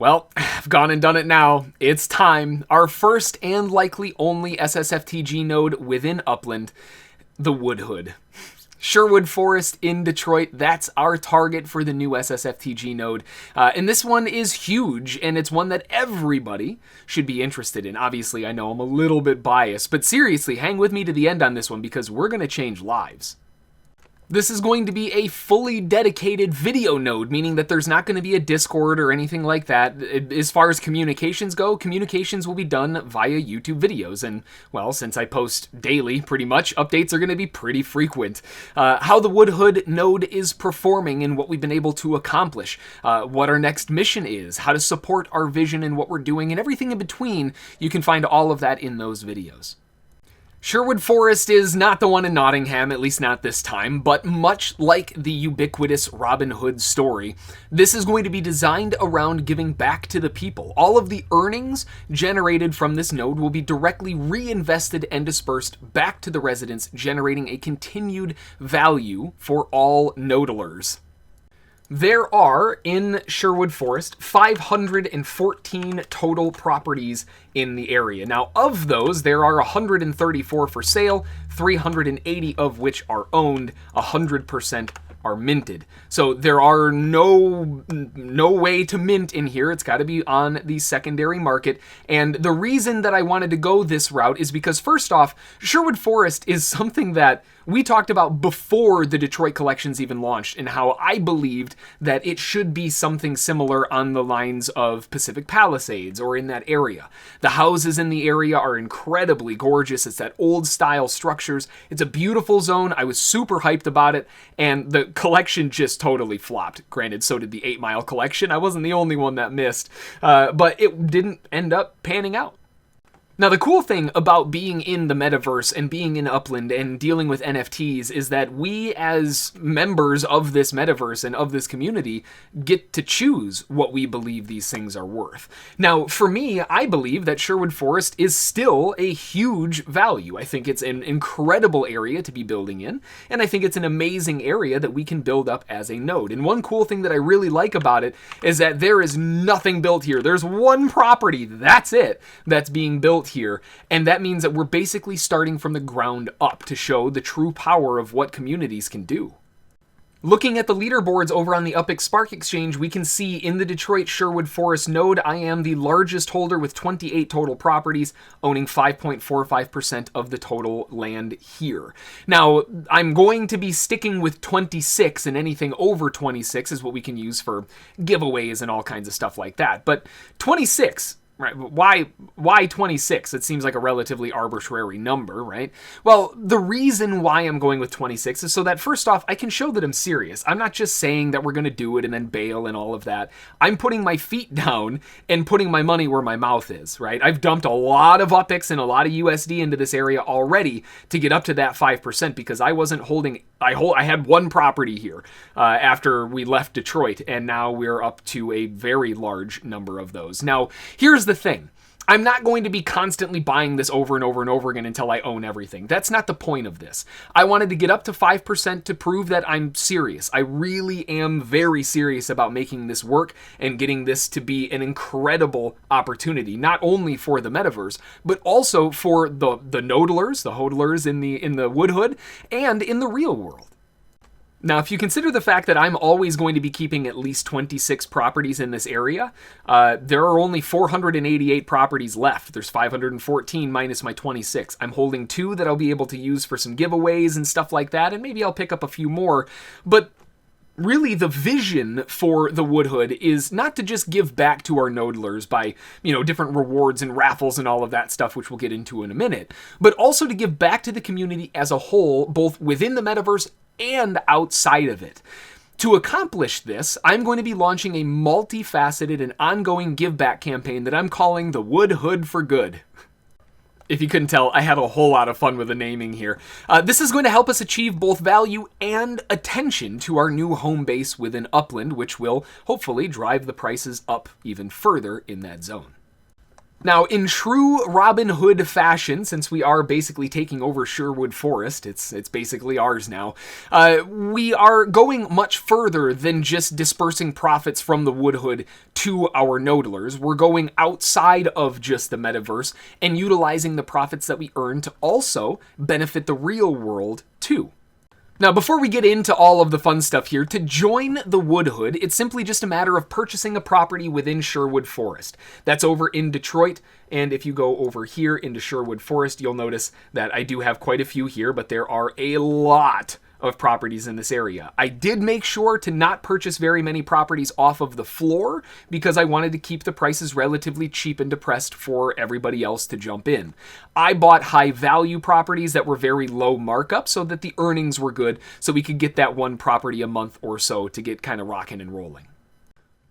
Well, I've gone and done it now. It's time. Our first and likely only SSFTG node within Upland, the Woodhood. Sherwood Forest in Detroit, that's our target for the new SSFTG node. And this one is huge, and it's one that everybody should be interested in. Obviously, I know I'm a little bit biased, but seriously, hang with me to the end on this one because we're going to change lives. This is going to be a fully dedicated video node, meaning that there's not going to be a Discord or anything like that. As far as communications go, communications will be done via YouTube videos. And, well, since I post daily, pretty much, updates are going to be pretty frequent. How the Woodhood node is performing and what we've been able to accomplish, what our next mission is, how to support our vision and what we're doing, and everything in between, you can find all of that in those videos. Sherwood Forest is not the one in Nottingham, at least not this time, but much like the ubiquitous Robin Hood story, this is going to be designed around giving back to the people. All of the earnings generated from this node will be directly reinvested and dispersed back to the residents, generating a continued value for all nodalers. There are, in Sherwood Forest, 514 total properties in the area. Now, of those, there are 134 for sale, 380 of which are owned, 100% are minted. So there are no way to mint in here. It's got to be on the secondary market. And the reason that I wanted to go this route is because, first off, Sherwood Forest is something that we talked about before the Detroit collections even launched, and how I believed that it should be something similar on the lines of Pacific Palisades or in that area. The houses in the area are incredibly gorgeous. It's that old style structures. It's a beautiful zone. I was super hyped about it, and the collection just totally flopped. Granted, so did the 8 Mile collection. I wasn't the only one that missed, but it didn't end up panning out. Now, the cool thing about being in the metaverse and being in Upland and dealing with NFTs is that we, as members of this metaverse and of this community, get to choose what we believe these things are worth. Now, for me, I believe that Sherwood Forest is still a huge value. I think it's an incredible area to be building in, and I think it's an amazing area that we can build up as a node. And one cool thing that I really like about it is that there is nothing built here. There's one property, that's it, that's being built here, and that means that we're basically starting from the ground up to show the true power of what communities can do. Looking at the leaderboards over on the UPX Spark Exchange, we can see in the Detroit Sherwood Forest node, I am the largest holder with 28 total properties, owning 5.45% of the total land here. Now, I'm going to be sticking with 26, and anything over 26 is what we can use for giveaways and all kinds of stuff like that. But 26... right, why 26? It seems like a relatively arbitrary number, right? Well, the reason why I'm going with 26 is so that, first off, I can show that I'm serious. I'm not just saying that we're going to do it and then bail and all of that. I'm putting my feet down and putting my money where my mouth is, right? I've dumped a lot of UPX and a lot of USD into this area already to get up to that 5% because I wasn't holding... I had one property here after we left Detroit, and now we're up to a very large number of those. Now, here's the thing. I'm not going to be constantly buying this over and over and over again until I own everything. That's not the point of this. I wanted to get up to 5% to prove that I'm serious. I really am very serious about making this work and getting this to be an incredible opportunity, not only for the metaverse, but also for the nodalers, the hodlers in the Woodhood, and in the real world. Now, if you consider the fact that I'm always going to be keeping at least 26 properties in this area, there are only 488 properties left. There's 514 minus my 26. I'm holding 2 that I'll be able to use for some giveaways and stuff like that, and maybe I'll pick up a few more. But really, the vision for the Woodhood is not to just give back to our nodalers by, different rewards and raffles and all of that stuff, which we'll get into in a minute, but also to give back to the community as a whole, both within the metaverse and outside of it. To accomplish this, I'm going to be launching a multifaceted and ongoing give back campaign that I'm calling the Woodhood for Good. If you couldn't tell, I had a whole lot of fun with the naming here. This is going to help us achieve both value and attention to our new home base within Upland, which will hopefully drive the prices up even further in that zone. Now, in true Robin Hood fashion, since we are basically taking over Sherwood Forest, it's basically ours now, we are going much further than just dispersing profits from the woodhood to our nodlers. We're going outside of just the metaverse and utilizing the profits that we earn to also benefit the real world too. Now, before we get into all of the fun stuff here, to join the woodhood, it's simply just a matter of purchasing a property within Sherwood Forest. That's over in Detroit, and if you go over here into Sherwood Forest, you'll notice that I do have quite a few here, but there are a lot of properties in this area. I did make sure to not purchase very many properties off of the floor because I wanted to keep the prices relatively cheap and depressed for everybody else to jump in. I bought high value properties that were very low markup so that the earnings were good, so we could get that one property a month or so to get kind of rocking and rolling.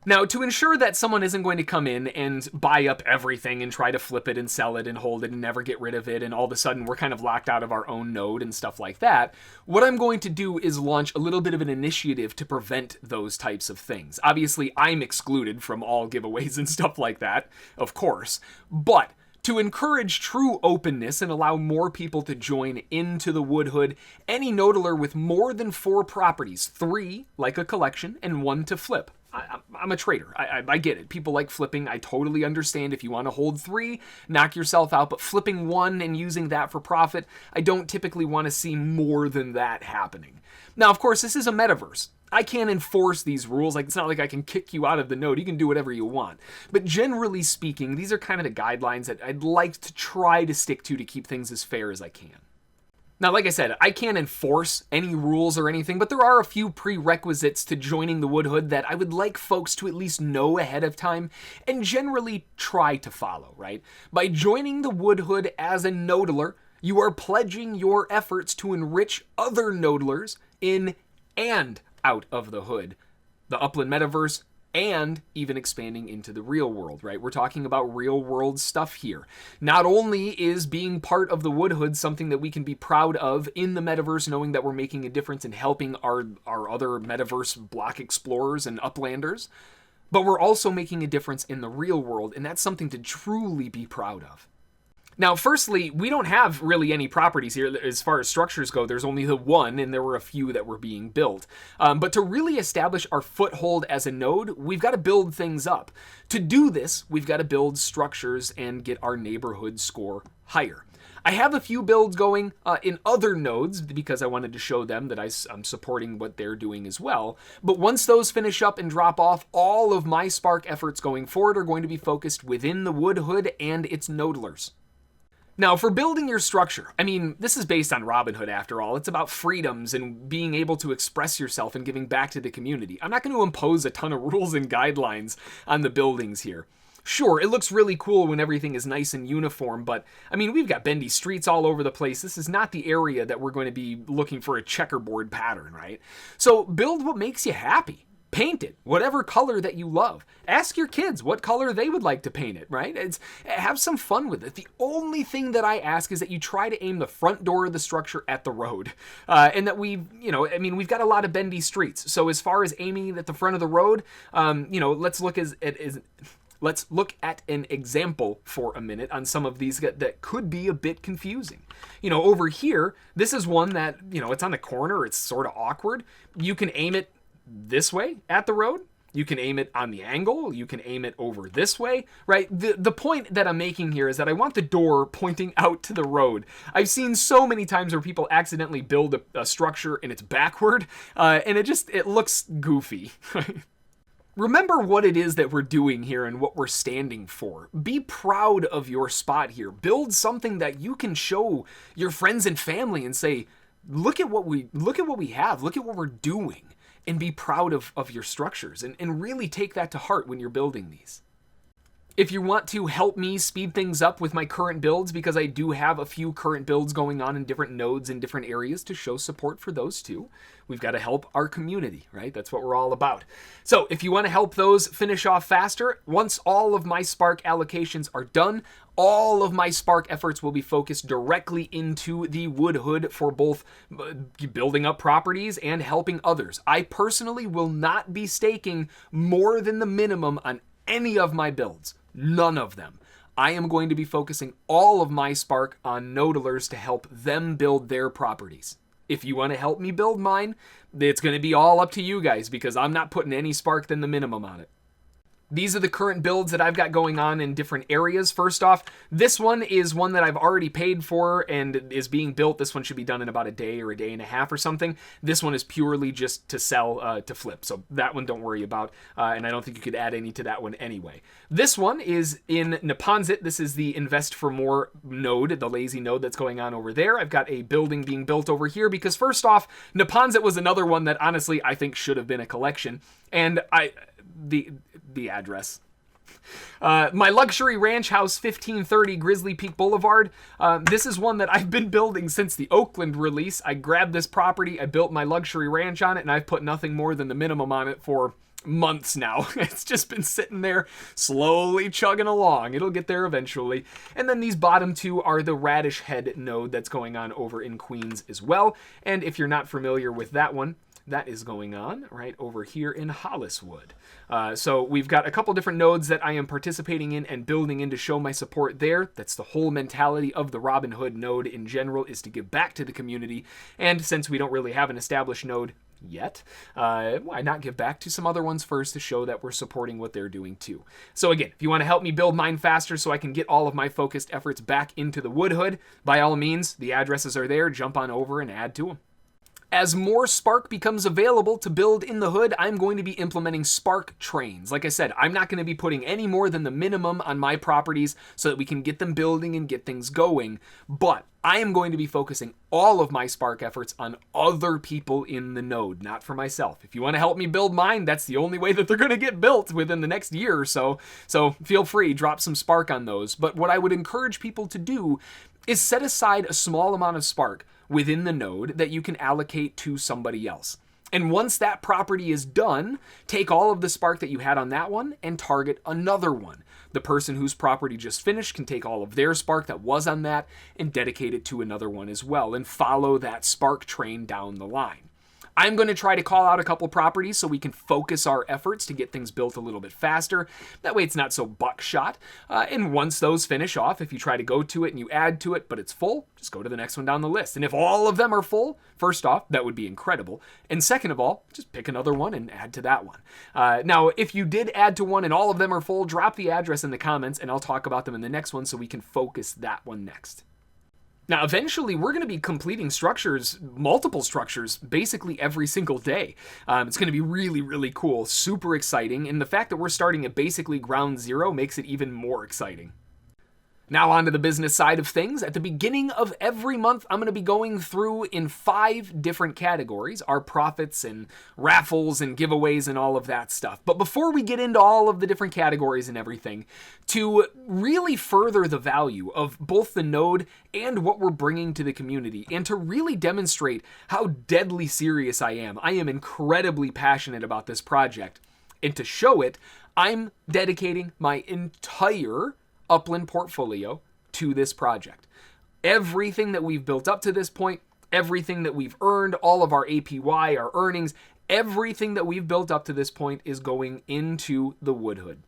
Now, to ensure that someone isn't going to come in and buy up everything and try to flip it and sell it and hold it and never get rid of it, and all of a sudden we're kind of locked out of our own node and stuff like that, what I'm going to do is launch a little bit of an initiative to prevent those types of things. Obviously, I'm excluded from all giveaways and stuff like that, of course, but to encourage true openness and allow more people to join into the woodhood, any nodler with more than 4 properties, 3 like a collection and 1 to flip. I'm a trader. I get it. People like flipping. I totally understand if you want to hold 3, knock yourself out, but flipping 1 and using that for profit, I don't typically want to see more than that happening. Now, of course, this is a metaverse. I can't enforce these rules. Like, it's not like I can kick you out of the node. You can do whatever you want. But generally speaking, these are kind of the guidelines that I'd like to try to stick to keep things as fair as I can. Now, like I said, I can't enforce any rules or anything, but there are a few prerequisites to joining the woodhood that I would like folks to at least know ahead of time and generally try to follow, right? By joining the woodhood as a nodler, you are pledging your efforts to enrich other nodlers in and out of the hood, the Upland Metaverse, and even expanding into the real world, right? We're talking about real world stuff here. Not only is being part of the woodhood something that we can be proud of in the metaverse, knowing that we're making a difference in helping our other metaverse block explorers and uplanders, but we're also making a difference in the real world, and that's something to truly be proud of. Now, firstly, we don't have really any properties here as far as structures go. There's only the one, and there were a few that were being built. But to really establish our foothold as a node, we've got to build things up. To do this, we've got to build structures and get our neighborhood score higher. I have a few builds going in other nodes because I wanted to show them that I'm supporting what they're doing as well. But once those finish up and drop off, all of my Spark efforts going forward are going to be focused within the woodhood and its nodlers. Now, for building your structure, I mean, this is based on Robinhood after all. It's about freedoms and being able to express yourself and giving back to the community. I'm not going to impose a ton of rules and guidelines on the buildings here. Sure, it looks really cool when everything is nice and uniform, but, I mean, we've got bendy streets all over the place. This is not the area that we're going to be looking for a checkerboard pattern, right? So build what makes you happy. Paint it, whatever color that you love. Ask your kids what color they would like to paint it, right? Have some fun with it. The only thing that I ask is that you try to aim the front door of the structure at the road. And that we've got a lot of bendy streets. So as far as aiming at the front of the road, let's look at an example for a minute on some of these that could be a bit confusing. Over here, this is one that, it's on the corner. It's sort of awkward. You can aim it this way at the road. You can aim it on the angle. You can aim it over this way, right? The point that I'm making here is that I want the door pointing out to the road. I've seen so many times where people accidentally build a structure and it's backward, and it looks goofy. Remember what it is that we're doing here and what we're standing for. Be proud of your spot here. Build something that you can show your friends and family and say, look at what we have, look at what we're doing. And be proud of your structures and really take that to heart when you're building these. If you want to help me speed things up with my current builds, because I do have a few current builds going on in different nodes in different areas to show support for those too, we've got to help our community, right? That's what we're all about. So if you want to help those finish off faster, once all of my Spark allocations are done, all of my Spark efforts will be focused directly into the woodhood for both building up properties and helping others. I personally will not be staking more than the minimum on any of my builds. None of them. I am going to be focusing all of my spark on nodalers to help them build their properties. If you want to help me build mine, it's going to be all up to you guys because I'm not putting any spark than the minimum on it. These are the current builds that I've got going on in different areas. First off, this one is one that I've already paid for and is being built. This one should be done in about a day or a day and a half or something. This one is purely just to sell, to flip. So that one don't worry about, and I don't think you could add any to that one anyway. This one is in COMPENSATED. This is the Invest for More node, the lazy node that's going on over there. I've got a building being built over here because first off, COMPENSATED was another one that honestly I think should have been a collection. And the address. My luxury ranch house, 1530 Grizzly Peak Boulevard. This is one that I've been building since the Oakland release. I grabbed this property, I built my luxury ranch on it, and I've put nothing more than the minimum on it for months now. It's just been sitting there slowly chugging along. It'll get there eventually. And then these bottom two are the Radish Head node that's going on over in Queens as well. And if you're not familiar with that one, that is going on right over here in Holliswood. So we've got a couple different nodes that I am participating in and building in to show my support there. That's the whole mentality of the Robin Hood node in general, is to give back to the community. And since we don't really have an established node yet, why not give back to some other ones first to show that we're supporting what they're doing too. So again, if you want to help me build mine faster so I can get all of my focused efforts back into the woodhood, by all means, the addresses are there. Jump on over and add to them. As more spark becomes available to build in the hood, I'm going to be implementing spark trains. Like I said, I'm not going to be putting any more than the minimum on my properties so that we can get them building and get things going. But I am going to be focusing all of my spark efforts on other people in the node, not for myself. If you want to help me build mine, that's the only way that they're going to get built within the next year or so. So feel free, drop some spark on those. But what I would encourage people to do is set aside a small amount of spark within the node that you can allocate to somebody else. And once that property is done, take all of the spark that you had on that one and target another one. The person whose property just finished can take all of their spark that was on that and dedicate it to another one as well, and follow that spark train down the line. I'm going to try to call out a couple properties so we can focus our efforts to get things built a little bit faster. That way it's not so buckshot. And once those finish off, if you try to go to it and you add to it, but it's full, just go to the next one down the list. And if all of them are full, first off, that would be incredible. And second of all, just pick another one and add to that one. Now, if you did add to one and all of them are full, drop the address in the comments and I'll talk about them in the next one so we can focus that one next. Now, eventually, we're going to be completing structures, multiple structures, basically every single day. It's going to be really, really cool, super exciting, and the fact that we're starting at basically ground zero makes it even more exciting. Now on to the business side of things. At the beginning of every month, I'm going to be going through in 5 different categories, our profits and raffles and giveaways and all of that stuff. But before we get into all of the different categories and everything, to really further the value of both the node and what we're bringing to the community, and to really demonstrate how deadly serious I am incredibly passionate about this project. And to show it, I'm dedicating my entire Upland portfolio to this project. Everything that we've built up to this point, everything that we've earned, all of our APY, our earnings, everything that we've built up to this point is going into the woodhood.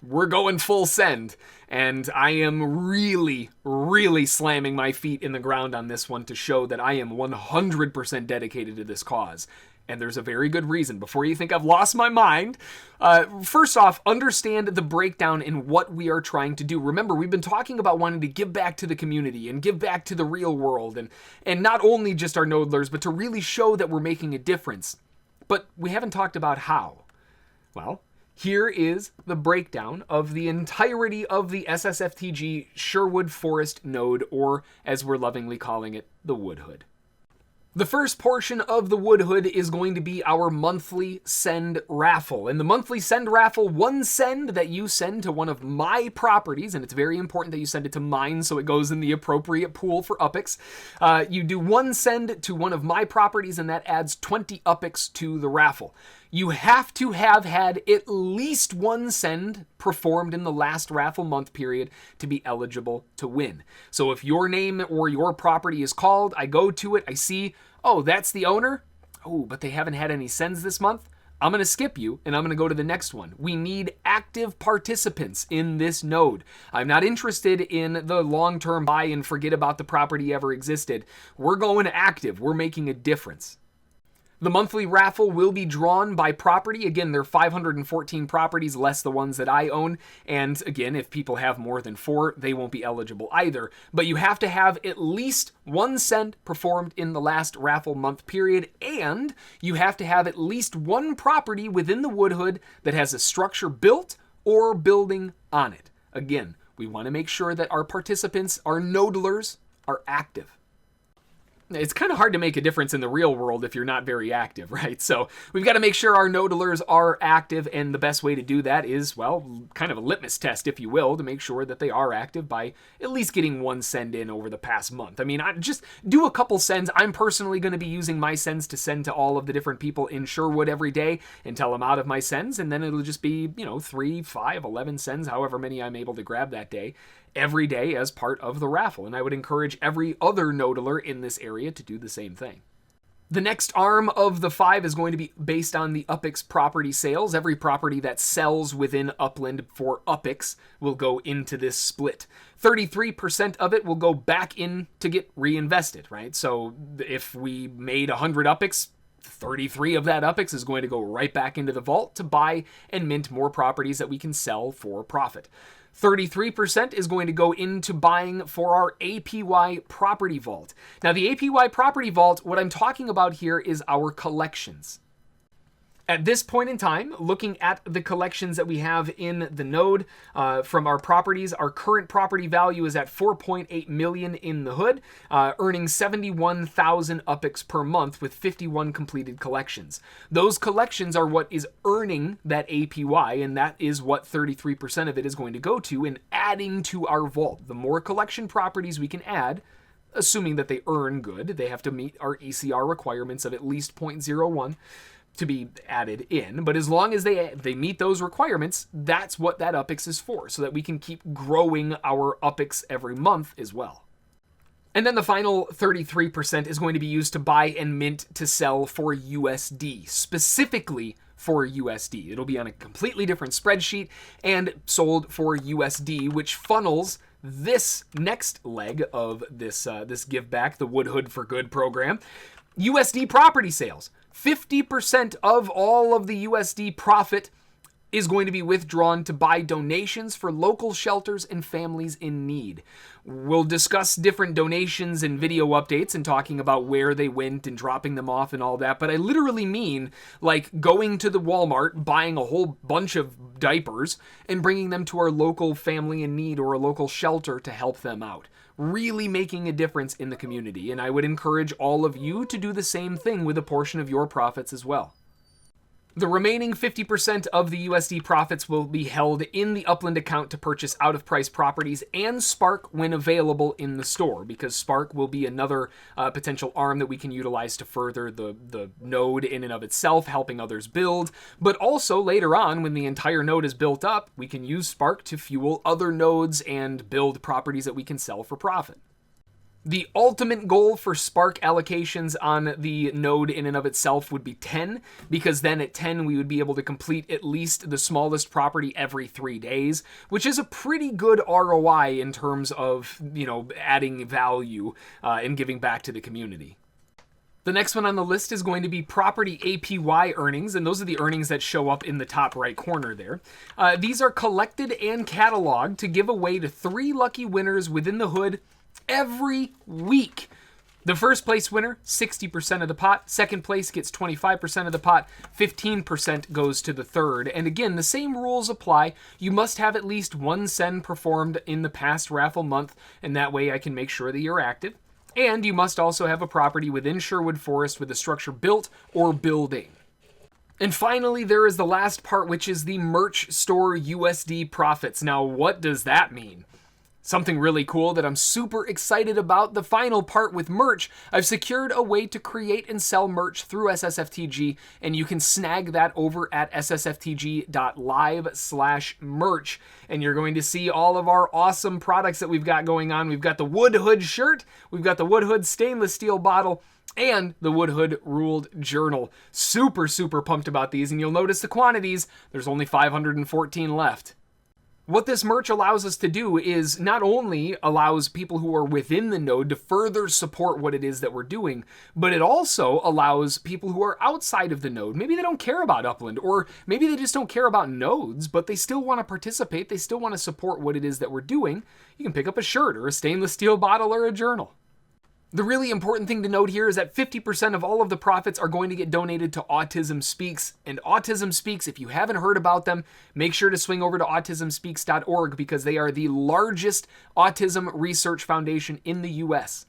We're going full send, and I am really, really slamming my feet in the ground on this one to show that I am 100% dedicated to this cause. And there's a very good reason. Before you think I've lost my mind, first off, understand the breakdown in what we are trying to do. Remember, we've been talking about wanting to give back to the community and give back to the real world, and not only just our nodlers, but to really show that we're making a difference. But we haven't talked about how. Well, here is the breakdown of the entirety of the SSFTG Sherwood Forest node, or as we're lovingly calling it, the woodhood. The first portion of the woodhood is going to be our monthly send raffle. And the monthly send raffle, one send that you send to one of my properties, and it's very important that you send it to mine so it goes in the appropriate pool for UPIX. You do one send to one of my properties, and that adds 20 UPIX to the raffle. You have to have had at least one send performed in the last raffle month period to be eligible to win. So if your name or your property is called, I go to it, I see, oh, that's the owner? Oh, but they haven't had any sends this month? I'm going to skip you, and I'm going to go to the next one. We need active participants in this node. I'm not interested in the long-term buy and forget about the property ever existed. We're going active. We're making a difference. The monthly raffle will be drawn by property. Again, there are 514 properties, less the ones that I own. And again, if people have more than 4, they won't be eligible either. But you have to have at least 1 cent performed in the last raffle month period. And you have to have at least 1 property within the woodhood that has a structure built or building on it. Again, we want to make sure that our participants, our nodlers, are active. It's kind of hard to make a difference in the real world if you're not very active, right? So we've got to make sure our nodlers are active, and the best way to do that is, well, kind of a litmus test, if you will, to make sure that they are active by at least getting 1 send in over the past month. I mean, I just do a couple sends. I'm personally going to be using my sends to send to all of the different people in Sherwood every day until I'm out of my sends, and then it'll just be, 3, 5, 11 sends, however many I'm able to grab that day, every day as part of the raffle. And I would encourage every other nodler in this area to do the same thing. The next arm of the 5 is going to be based on the UPX property sales. Every property that sells within Upland for UPX will go into this split. 33% of it will go back in to get reinvested, right? So if we made 100 UPX, 33 of that UPX is going to go right back into the vault to buy and mint more properties that we can sell for profit. 33% is going to go into buying for our APY property vault. Now, the APY property vault, what I'm talking about here is our collections. At this point in time, looking at the collections that we have in the node from our properties, our current property value is at 4.8 million in the hood, earning 71,000 UPX per month with 51 completed collections. Those collections are what is earning that APY, and that is what 33% of it is going to go to in adding to our vault. The more collection properties we can add, assuming that they earn good, they have to meet our ECR requirements of at least 0.01, to be added in, but as long as they meet those requirements, that's what that UPX is for, so that we can keep growing our UPX every month as well. And then the final 33% is going to be used to buy and mint to sell for USD, specifically for USD. It'll be on a completely different spreadsheet and sold for USD, which funnels this next leg of this give back, the Woodhood for Good program. USD property sales. 50% of all of the USD profit is going to be withdrawn to buy donations for local shelters and families in need. We'll discuss different donations and video updates and talking about where they went and dropping them off and all that, but I literally mean like going to the Walmart, buying a whole bunch of diapers, and bringing them to our local family in need or a local shelter to help them out. Really making a difference in the community, and I would encourage all of you to do the same thing with a portion of your profits as well. The remaining 50% of the USD profits will be held in the Upland account to purchase out-of-price properties and Spark when available in the store, because Spark will be another potential arm that we can utilize to further the node in and of itself, helping others build. But also later on, when the entire node is built up, we can use Spark to fuel other nodes and build properties that we can sell for profit. The ultimate goal for Spark allocations on the node in and of itself would be 10, because then at 10 we would be able to complete at least the smallest property every 3 days, which is a pretty good ROI in terms of, adding value and giving back to the community. The next one on the list is going to be property APY earnings, and those are the earnings that show up in the top right corner there. These are collected and cataloged to give away to 3 lucky winners within the hood every week. The first place winner, 60% of the pot. Second place gets 25% of the pot. 15% goes to the third. And again, the same rules apply. You must have at least 1 send performed in the past raffle month, and that way I can make sure that you're active. And you must also have a property within Sherwood Forest with a structure built or building. And finally, there is the last part, which is the merch store USD profits. Now, what does that mean? Something really cool that I'm super excited about, the final part with merch. I've secured a way to create and sell merch through SSFTG, and you can snag that over at ssftg.live/merch. And you're going to see all of our awesome products that we've got going on. We've got the woodhood shirt, we've got the woodhood stainless steel bottle, and the woodhood ruled journal. Super, super pumped about these, and you'll notice the quantities. There's only 514 left. What this merch allows us to do is not only allows people who are within the node to further support what it is that we're doing, but it also allows people who are outside of the node, maybe they don't care about Upland, or maybe they just don't care about nodes, but they still want to participate, they still want to support what it is that we're doing. You can pick up a shirt or a stainless steel bottle or a journal. The really important thing to note here is that 50% of all of the profits are going to get donated to Autism Speaks. And Autism Speaks, if you haven't heard about them, make sure to swing over to autismspeaks.org because they are the largest autism research foundation in the US.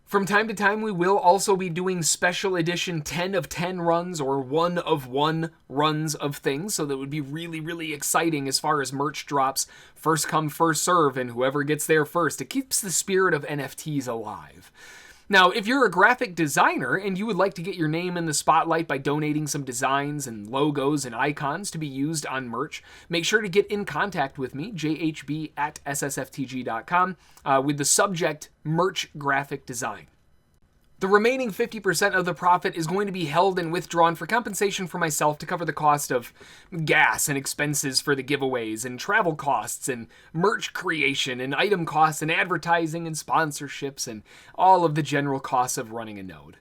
From time to time, we will also be doing special edition 10 of 10 runs or 1 of 1 runs of things, so that would be really, really exciting as far as merch drops. First come, first serve, and whoever gets there first. It keeps the spirit of NFTs alive. Now, if you're a graphic designer and you would like to get your name in the spotlight by donating some designs and logos and icons to be used on merch, make sure to get in contact with me, jhb@ssftg.com, with the subject merch graphic design. The remaining 50% of the profit is going to be held and withdrawn for compensation for myself to cover the cost of gas and expenses for the giveaways and travel costs and merch creation and item costs and advertising and sponsorships and all of the general costs of running a node.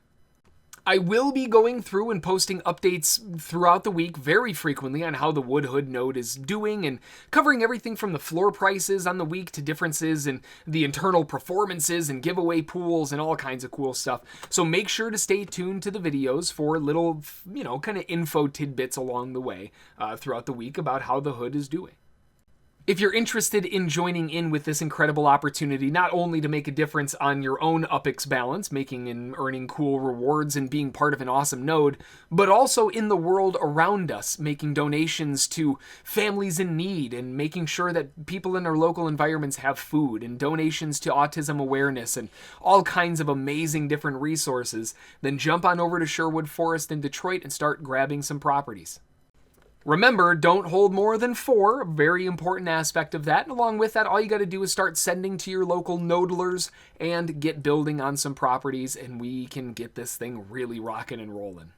I will be going through and posting updates throughout the week very frequently on how the woodhood node is doing and covering everything from the floor prices on the week to differences in the internal performances and giveaway pools and all kinds of cool stuff. So make sure to stay tuned to the videos for little, kind of info tidbits along the way throughout the week about how the hood is doing. If you're interested in joining in with this incredible opportunity, not only to make a difference on your own UPX balance, making and earning cool rewards and being part of an awesome node, but also in the world around us, making donations to families in need and making sure that people in our local environments have food, and donations to autism awareness and all kinds of amazing different resources, then jump on over to Sherwood Forest in Detroit and start grabbing some properties. Remember, don't hold more than 4, a very important aspect of that. And along with that, all you got to do is start sending to your local nodelers and get building on some properties, and we can get this thing really rocking and rolling.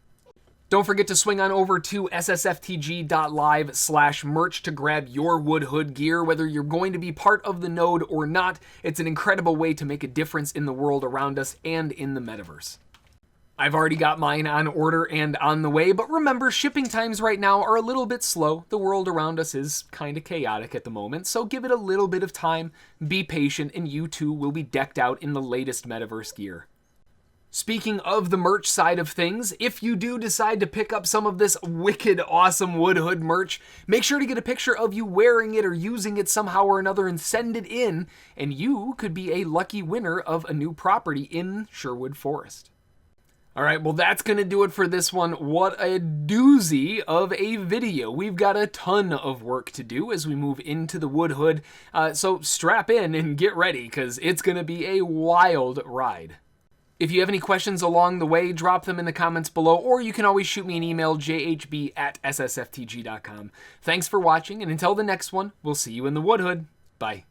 Don't forget to swing on over to ssftg.live/merch to grab your woodhood gear, whether you're going to be part of the node or not. It's an incredible way to make a difference in the world around us and in the metaverse. I've already got mine on order and on the way, but remember, shipping times right now are a little bit slow. The world around us is kind of chaotic at the moment, so give it a little bit of time, be patient, and you too will be decked out in the latest metaverse gear. Speaking of the merch side of things, if you do decide to pick up some of this wicked awesome woodhood merch, make sure to get a picture of you wearing it or using it somehow or another and send it in, and you could be a lucky winner of a new property in Sherwood Forest. All right, well, that's going to do it for this one. What a doozy of a video. We've got a ton of work to do as we move into the woodhood, so strap in and get ready because it's going to be a wild ride. If you have any questions along the way, drop them in the comments below, or you can always shoot me an email, jhb@ssftg.com. Thanks for watching, and until the next one, we'll see you in the woodhood. Bye.